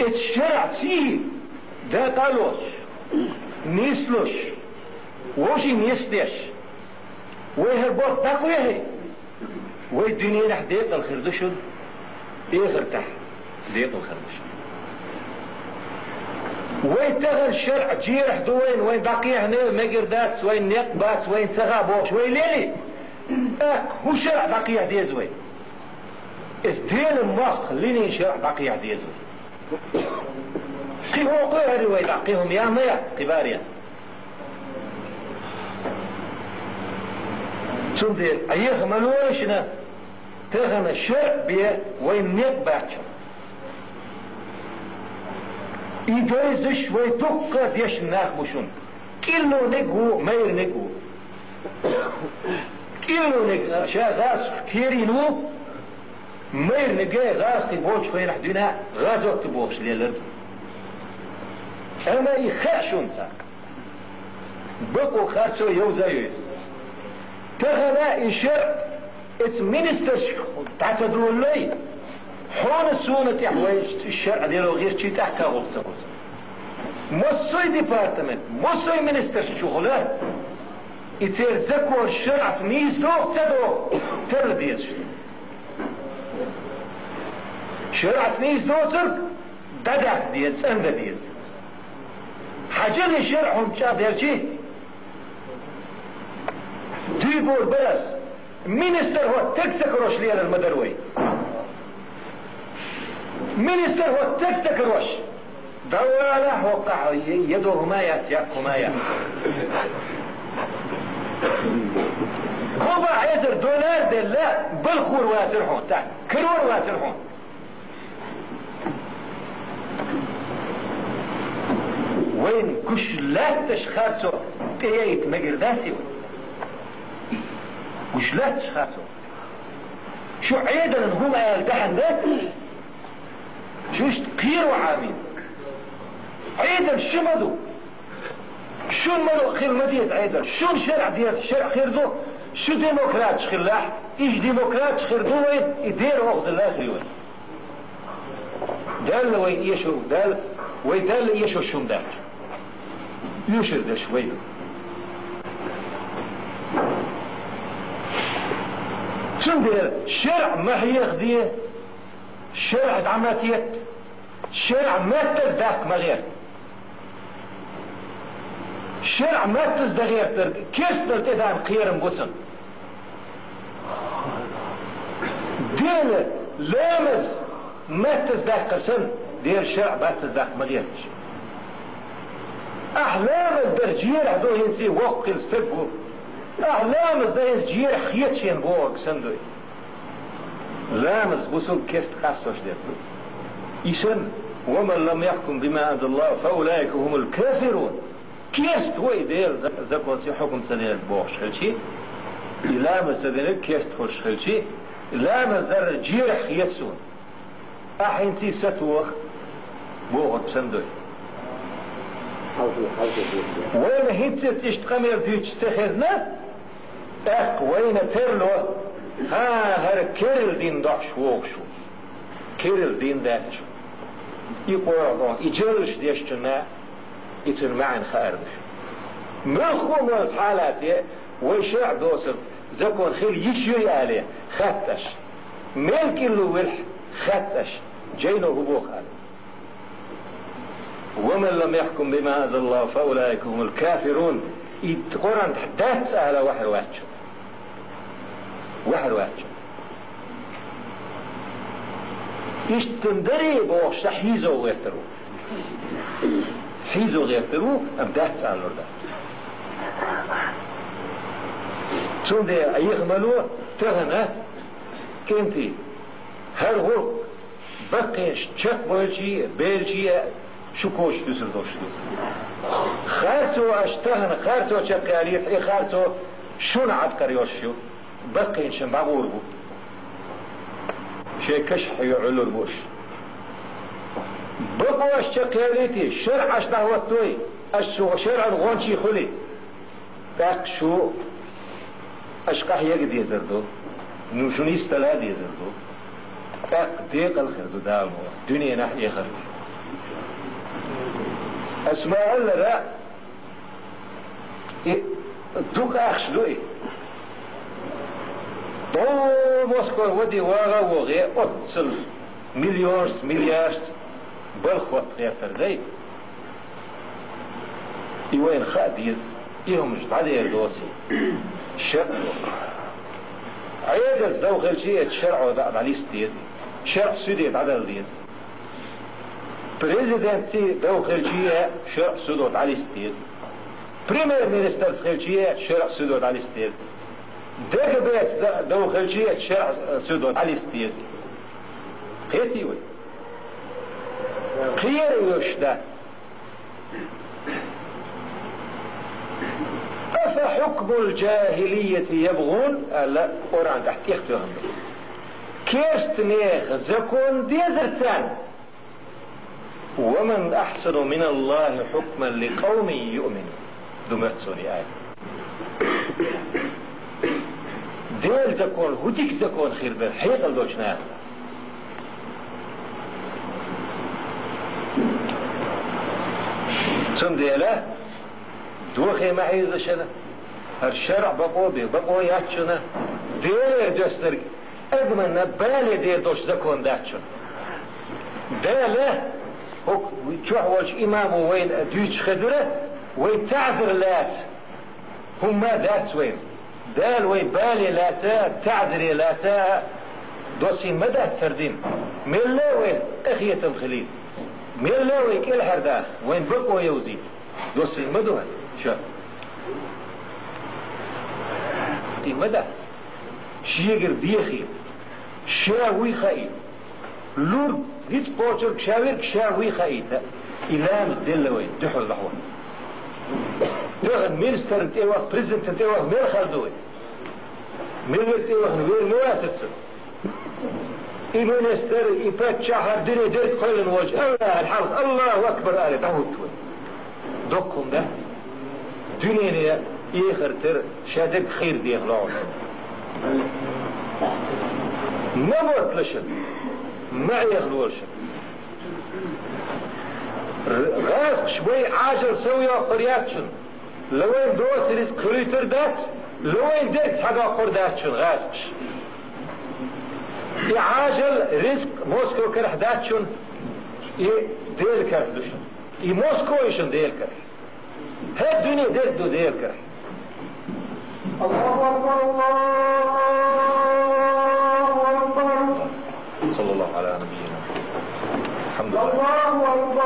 الشرع تي ده قالوش نيسلوش وشي نيسلش ويهربوك داك ويهي والدنيا نح ديق الخردشن ايه غرتح ديق الخردشن ويتغل الشرع جيرح دوين وين باقي هنا مقردات وين نقبات وين تغابوش وين ليلي هو شرع باقي ديز وين اسدين المصخ خليني شرع باقي ديز وين قي هو قهري وين باقيهم يا ميات قباريا تندير ايخ ملوشنا تغن الشرع بيه وين نقباتش يجوزش ويدق ديش ناخمشون كيلو نقو مير نقو كيلو نقو غاز كيرينو مير نقو غاز تبوش فين حدنا غازو تبوش للرد اما يخاشون تاك بقو خارسو يوزا يوز تغنا الشرع اتس مينسترش تعتدروا اللي حون السونة حوايج الشرع ديالو غير شي تحكا غلطة مصوي ديبارتمنت مصوي منستر شغله يتير زكو الشرع تميز دوق تدوق تربيز شرع تميز دوق دادك ديز انده ديز حاجة الشرع هم شا ديالشي ديبور بس منستر هو تكسكروش ليال المدروي منستر هو تكسكروش دواله وقع يده ما يأكل كوبا عيزر دولار دلا بالخور واسرحون تاع كرور واسرحون وين كش لا تشخاصو تيت مقرداسي كش لا تشخاصو شو عيدا هم يلدحن ذات شوش قيروا عامين عيدا شمدو شو الملو خير مديت عيدا شو الشرع ديال شرع خير دو شو ديمقراط خير لاح ايش ديمقراط خير دو وين يدير وغز الله خير وين دال وين يشو دال ويدال يشو شمدات يشر ده شوي شندير شرع ما هي غديه شرع دعماتيت شرع ما تزداق ما غير شرع ما تزداق غير كيس تلتدان قير مبوسن دير لامز ما تزداق قسن دير شرع ما تزداق ما غير احلامز در جير عدو هنسي وقل استقبو احلامز در جير خيتشين بوغ سندوي لامز بوسن كيس تخصوش دير إيشن ومن لم يحكم بما أنزل الله فأولئك هم الكافرون كيست هو يدير زكوتي حكم سنير بوش خلشي لامز سدينك كيست خوش خلشي لامز در جير خيتسون أحينتي ستوخ بوغ بسندوي وين هيتي تشتقمير بيوش تخزنا وين ترلو هر كيرل دين دعش ووغشو كيرل دين داتش يقول يجرش ديشتنا يتنمعن خارج مخو موز حالاتي ويشع دوسر زكون خير يشيري عليه خطش ملك اللو ولح خطش جينو هبوخ عليه ومن لم يحكم بما أنزل الله فأولئك هم الكافرون يتقرن تحدث على وحر واتش وحر واتش يشتندري بوش حيزو غيرترو حيزو غيرترو أبدأت سأل لرده شون دي أيغملو تغنى كنتي هر غرق بقيش تشك بيلجي شكوش تسردوش خارتو اشتهن خارتو تشكاليف اي خارتو شون عدقريوش شو بقين شنبعوربو شي كشح يعلو البوش بقوش تشكاليتي شرع اشتهوتوي الشو شرع الغونشي خلي باق شو اشقح يقد يزردو نوشونيست لا يزردو باق ديق الخردو دالمو دنيا نحن يخرج اسماء الله لا دوك اخش دوي دو موسكو ودي واغا وغي اتصل مليارس بالخوات غير داي يوين خاديز يوم مش بعد دوسي شرع عيد الزوغ الشيء الشرع وضع عليه ستيد شرع سودي عدل ديز بريزيدنتي دوغ الشيء شرع سودي عليه ستيد بريمير مينستر خلشية شرع سودي عليه ستيد داك بيت دوغ الشيء شرع سودي عليه ستيد قيتي وي قير يوشدا أفحكم الجاهلية يبغون ألا أوران تحت يختهم كيست نيخ زكون ديزرتان ومن أحسن من الله حكما لقوم يؤمن دمت سوري آية ديل زكون هديك زكون خير بالحقيقة الدوشناه ثم ديلا دوخي معيزة شنا هالشرع بقو ياتشنا ديل جسنر أجمل بالي ديل دوش زكون داتشن ديلا هو تشوحوش إمامه وين ديش خدره وين تعذر لات هم ما ذات وين دال وين بالي لاتا تعذري لاتا دوسي مدى تسردين ملا وين أخية الخليل ملا وين كل حرداخ وين بقو يوزي دوسي مدوها شاف دي مدى شيقر بيخي شاوي خايت لور هيت بوتر شاوير شاوي خايت إلام دلوين دحول لحوة دغن مينستر تيوه بريزنت تيوه مير خالدوي مير تيوه نوير نواسرسل مينستر إفات شهر دنيا ديرك خيل وجه الله الحلق الله أكبر آلة تعودتوي دوكم ده دنيا إيخر تر شادك خير دي اغلعون نموت لشد ما يغلوش غاسق شوي عاجل سويا قرياتشن لوين دوس رزق خليتر دات لوين درت حقا قرداتشن غاسقش عاجل رزق موسكو كرح داتشن ديل كرح دشن موسكو يشن ديل كرح هاد الدنيا ديل ديل كرح الله أكبر الله أكبر صلى الله على نبينا الحمد لله الله أكبر